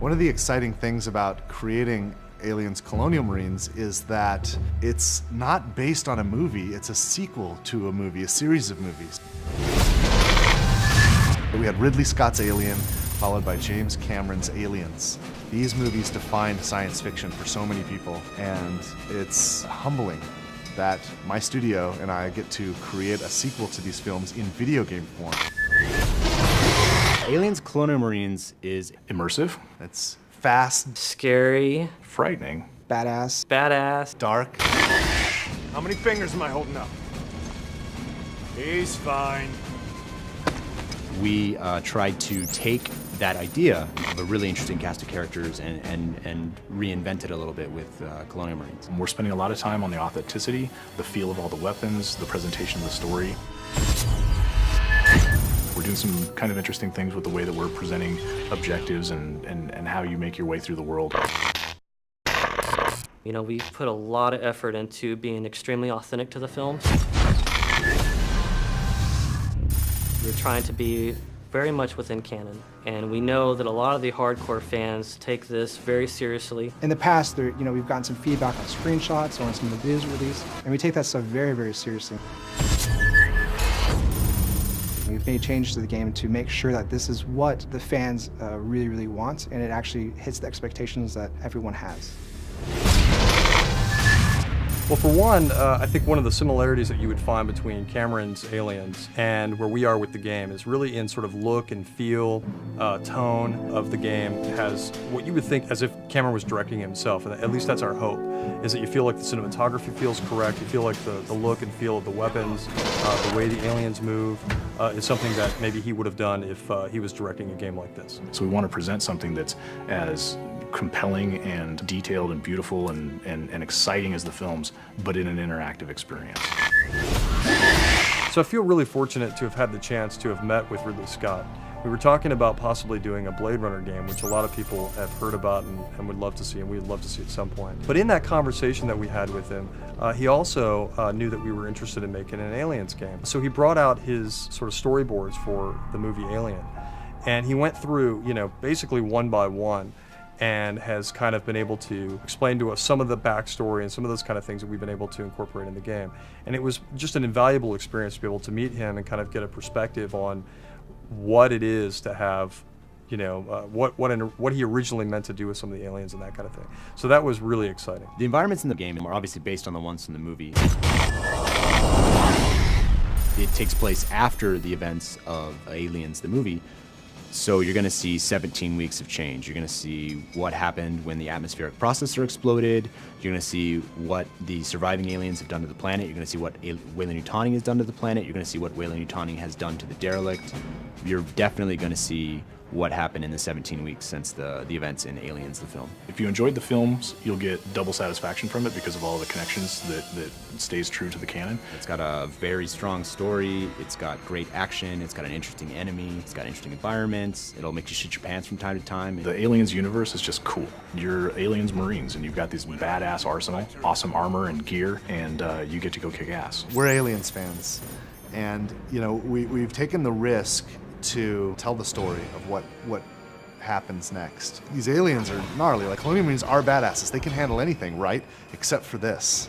One of the exciting things about creating Aliens Colonial Marines is that it's not based on a movie, it's a sequel to a movie, a series of movies. We had Ridley Scott's Alien, followed by James Cameron's Aliens. These movies defined science fiction for so many people, and it's humbling that my studio and I get to create a sequel to these films in video game form. Aliens Colonial Marines is immersive. It's fast, scary, frightening, badass, dark. How many fingers am I holding up? He's fine. we tried to take that idea of a really interesting cast of characters and reinvent it a little bit with Colonial Marines. We're spending a lot of time on the authenticity, the feel of all the weapons, the presentation of the story. We're doing some kind of interesting things with the way that we're presenting objectives and how you make your way through the world. You know, we put a lot of effort into being extremely authentic to the films. We're trying to be very much within canon, and we know that a lot of the hardcore fans take this very seriously. In the past, we've gotten some feedback on screenshots or on some of the videos released, and we take that stuff very, very seriously. We've made changes to the game to make sure that this is what the fans really, really want, and it actually hits the expectations that everyone has. Well, for one, I think one of the similarities that you would find between Cameron's Aliens and where we are with the game is really in sort of look and feel, tone of the game. It has what you would think as if Cameron was directing himself, and at least that's our hope, is that you feel like the cinematography feels correct, you feel like the look and feel of the weapons, the way the aliens move, is something that maybe he would have done if he was directing a game like this. So we want to present something that's as compelling and detailed and beautiful and exciting as the films, but in an interactive experience. So I feel really fortunate to have had the chance to have met with Ridley Scott. We were talking about possibly doing a Blade Runner game, which a lot of people have heard about and would love to see, and we'd love to see at some point. But in that conversation that we had with him, he also knew that we were interested in making an Aliens game. So he brought out his sort of storyboards for the movie Alien, and he went through, basically one by one, and has kind of been able to explain to us some of the backstory and some of those kind of things that we've been able to incorporate in the game. And it was just an invaluable experience to be able to meet him and kind of get a perspective on what it is to have, what he originally meant to do with some of the aliens and that kind of thing. So that was really exciting. The environments in the game are obviously based on the ones in the movie. It takes place after the events of Aliens, the movie. So you're going to see 17 weeks of change. You're going to see what happened when the atmospheric processor exploded. You're going to see what the surviving aliens have done to the planet. You're going to see what Weyland-Yutani has done to the planet. You're going to see what Weyland-Yutani has done to the derelict. You're definitely going to see what happened in the 17 weeks since the events in Aliens, the film. If you enjoyed the films, you'll get double satisfaction from it because of all the connections that stays true to the canon. It's got a very strong story, it's got great action, it's got an interesting enemy, it's got interesting environments, it'll make you shit your pants from time to time. The Aliens universe is just cool. You're Aliens Marines and you've got this badass arsenal, awesome armor and gear, and you get to go kick ass. We're Aliens fans, and we've taken the risk to tell the story of what happens next. These aliens are gnarly. Like, Colonial Marines are badasses. They can handle anything, right? Except for this.